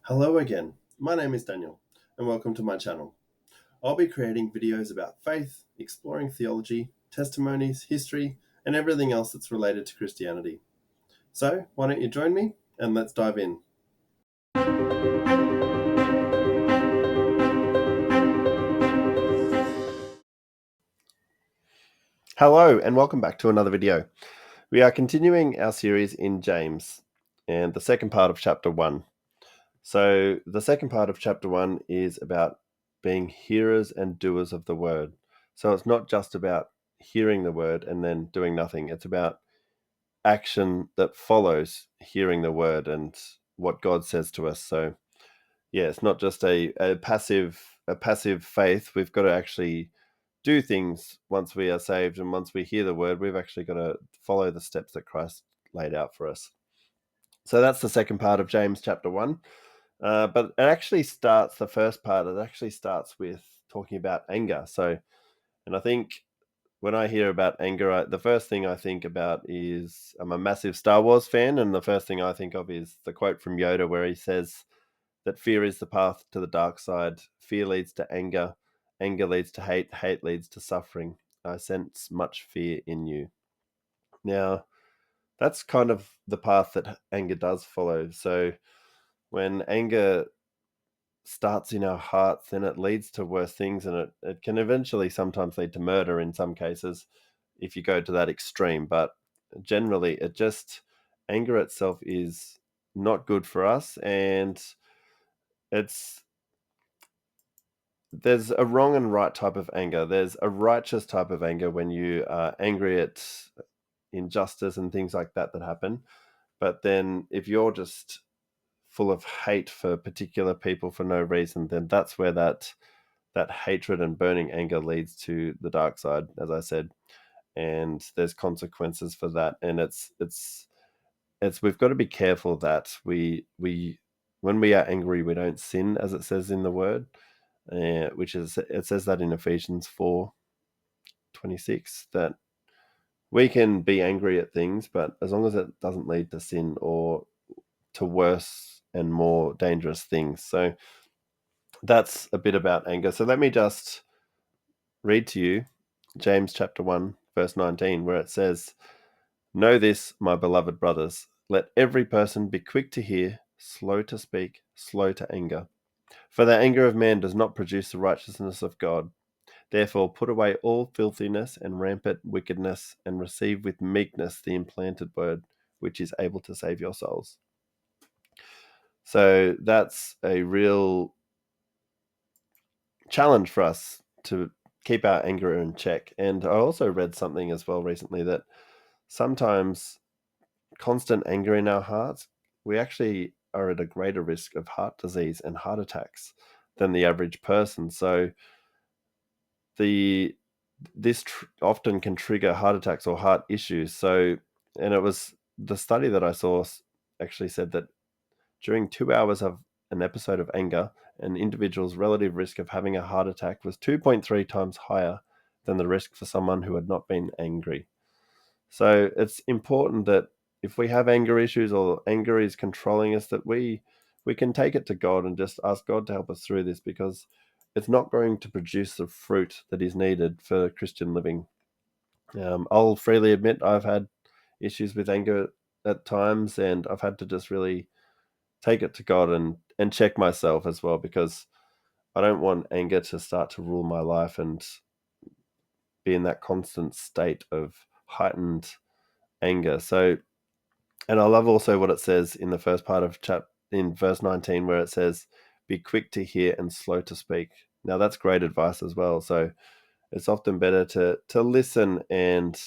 Hello again, my name is Daniel, and welcome to my channel. I'll be creating videos about faith, exploring theology, testimonies, history, and everything else that's related to Christianity. So, why don't you join me, and let's dive in. Hello, and welcome back to another video. We are continuing our series in James, and the second part of chapter 1. So, the second part of chapter 1 is about being hearers and doers of the word. So, it's not just about hearing the word and then doing nothing, it's about action that follows hearing the word and what God says to us. So, yeah, it's not just a passive faith. We've got to actually do things once we are saved, and once we hear the word, we've actually got to follow the steps that Christ laid out for us. So that's the second part of James chapter 1. But it actually starts, the first part, it actually starts with talking about anger. So, and I think when I hear about anger, the first thing I think about is I'm a massive Star Wars fan, and the first thing I think of is the quote from Yoda where he says that fear is the path to the dark side. Fear leads to anger. Anger leads to hate. Hate leads to suffering. I sense much fear in you. Now, that's kind of the path that anger does follow. So when anger starts in our hearts, then it leads to worse things, and it can eventually sometimes lead to murder in some cases if you go to that extreme. But generally, anger itself is not good for us, and it's there's a wrong and right type of anger. There's a righteous type of anger when you are angry at injustice and things like that happen. But then if you're just full of hate for particular people for no reason, then that's where that hatred and burning anger leads to the dark side, as I said. And there's consequences for that. And it's we've got to be careful that we when we are angry, we don't sin, as it says in the word. Which is, it says that in Ephesians 4:26, that we can be angry at things, but as long as it doesn't lead to sin or to worse and more dangerous things. So that's a bit about anger. So let me just read to you James chapter 1, verse 19, where it says, "Know this, my beloved brothers, let every person be quick to hear, slow to speak, slow to anger. For the anger of man does not produce the righteousness of God. Therefore, put away all filthiness and rampant wickedness, and receive with meekness the implanted word, which is able to save your souls." So that's a real challenge for us to keep our anger in check. And I also read something as well recently that sometimes constant anger in our hearts, we actually are at a greater risk of heart disease and heart attacks than the average person. So this often can trigger heart attacks or heart issues. So, and it was the study that I saw actually said that during 2 hours of an episode of anger, an individual's relative risk of having a heart attack was 2.3 times higher than the risk for someone who had not been angry. So it's important that if we have anger issues or anger is controlling us, that we can take it to God and just ask God to help us through this, because it's not going to produce the fruit that is needed for Christian living. I'll freely admit I've had issues with anger at times, and I've had to just really take it to God and check myself as well, because I don't want anger to start to rule my life and be in that constant state of heightened anger. So, and I love also what it says in the first part of in verse 19, where it says, "Be quick to hear and slow to speak." Now that's great advice as well. So it's often better to listen and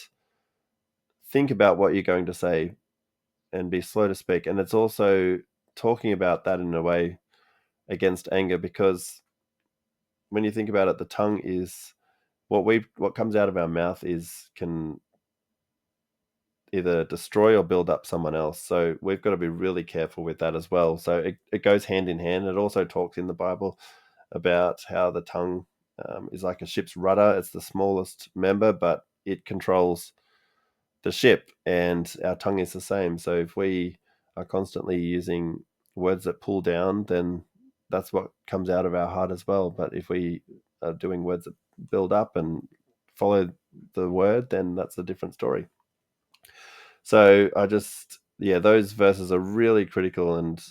think about what you're going to say and be slow to speak. And it's also talking about that in a way against anger, because when you think about it, the tongue is what comes out of our mouth can either destroy or build up someone else. So we've got to be really careful with that as well. So it goes hand in hand. It also talks in the Bible about how the tongue is like a ship's rudder. It's the smallest member, but it controls the ship, and our tongue is the same. So if we are constantly using words that pull down, then that's what comes out of our heart as well. But if we are doing words that build up and follow the word, then that's a different story. So those verses are really critical, and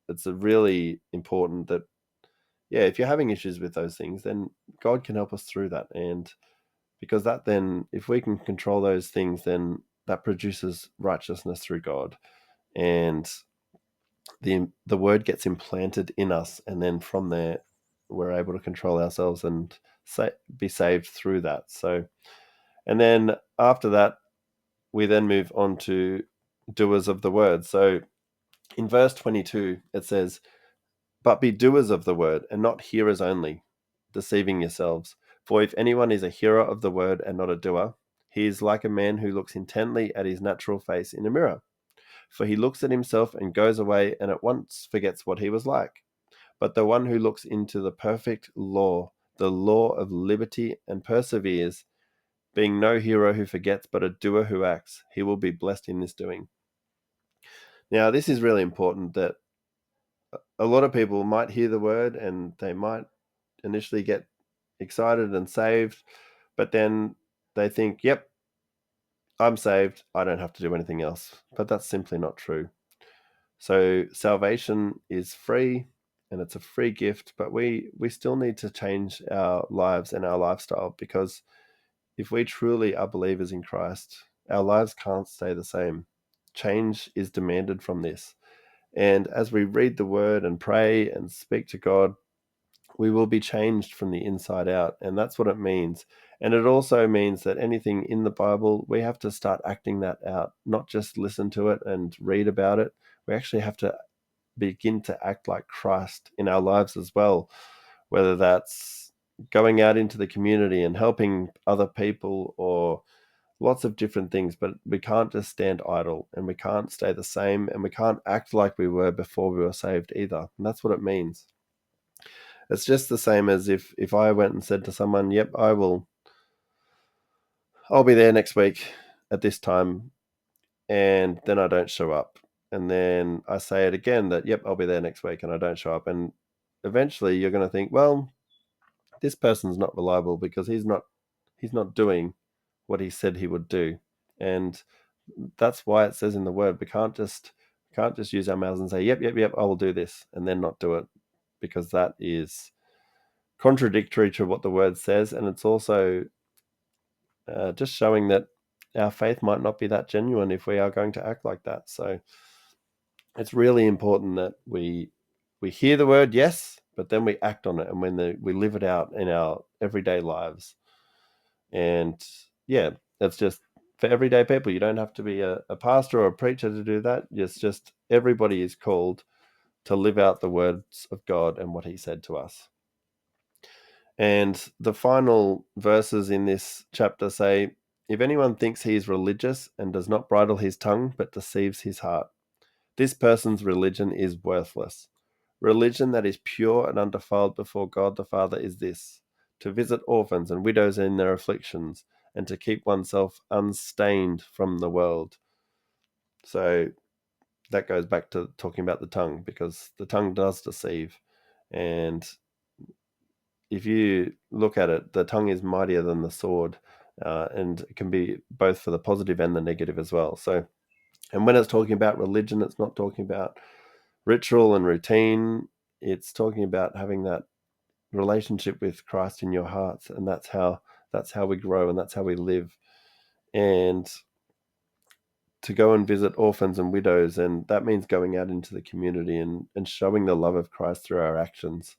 it's a really important that, if you're having issues with those things, then God can help us through that. And because that then, if we can control those things, then that produces righteousness through God. And the word gets implanted in us, and then from there we're able to control ourselves and be saved through that. So, and then after that, we then move on to doers of the word. So in verse 22, it says, "But be doers of the word, and not hearers only, deceiving yourselves. For if anyone is a hearer of the word and not a doer, he is like a man who looks intently at his natural face in a mirror. For he looks at himself and goes away and at once forgets what he was like. But the one who looks into the perfect law, the law of liberty, and perseveres, being no hero who forgets, but a doer who acts, he will be blessed in this doing." Now, this is really important, that a lot of people might hear the word and they might initially get excited and saved, but then they think, yep, I'm saved, I don't have to do anything else. But that's simply not true. So salvation is free, and it's a free gift, but we still need to change our lives and our lifestyle, because if we truly are believers in Christ, our lives can't stay the same. Change is demanded from this. And as we read the word and pray and speak to God, we will be changed from the inside out. And that's what it means. And it also means that anything in the Bible, we have to start acting that out, not just listen to it and read about it. We actually have to begin to act like Christ in our lives as well, whether that's going out into the community and helping other people, or lots of different things. But we can't just stand idle, and we can't stay the same, and we can't act like we were before we were saved either. And that's what it means. It's just the same as if I went and said to someone, yep, I'll be there next week at this time, and then I don't show up. And then I say it again that, yep, I'll be there next week, and I don't show up. And eventually you're going to think, well, this person's not reliable, because he's not doing what he said he would do. And that's why it says in the word, we can't just use our mouths and say, yep, I will do this, and then not do it, because that is contradictory to what the word says. And it's also just showing that our faith might not be that genuine if we are going to act like that. So it's really important that we hear the word, yes, but then we act on it, and when we live it out in our everyday lives. And yeah, that's just for everyday people. You don't have to be a pastor or a preacher to do that. It's just everybody is called to live out the words of God and what he said to us. And the final verses in this chapter say, "If anyone thinks he is religious and does not bridle his tongue but deceives his heart, this person's religion is worthless. Religion that is pure and undefiled before God the Father is this: to visit orphans and widows in their afflictions, and to keep oneself unstained from the world." So that goes back to talking about the tongue, because the tongue does deceive. And if you look at it, the tongue is mightier than the sword, and it can be both for the positive and the negative as well. So, and when it's talking about religion, it's not talking about ritual and routine. It's talking about having that relationship with Christ in your hearts, and that's how we grow, and that's how we live. And to go and visit orphans and widows, and that means going out into the community and showing the love of Christ through our actions.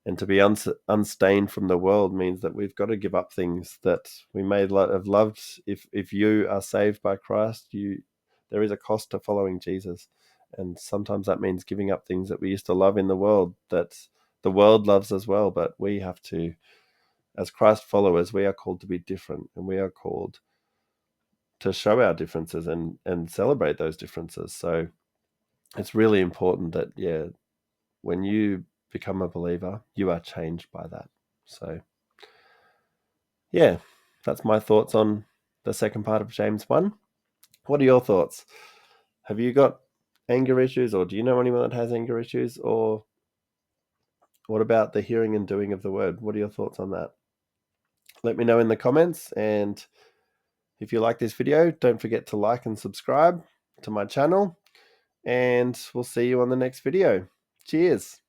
And to be unstained from the world means that we've got to give up things that we may have loved. If you are saved by Christ, there is a cost to following Jesus. And sometimes that means giving up things that we used to love in the world, that the world loves as well. But we have to, as Christ followers, we are called to be different, and we are called to show our differences and celebrate those differences. So it's really important that, when you become a believer, you are changed by that. So that's my thoughts on the second part of James 1. What are your thoughts? Have you got anger issues, or do you know anyone that has anger issues? Or what about the hearing and doing of the word? What are your thoughts on that? Let me know in the comments, and if you like this video, don't forget to like and subscribe to my channel, and we'll see you on the next video. Cheers.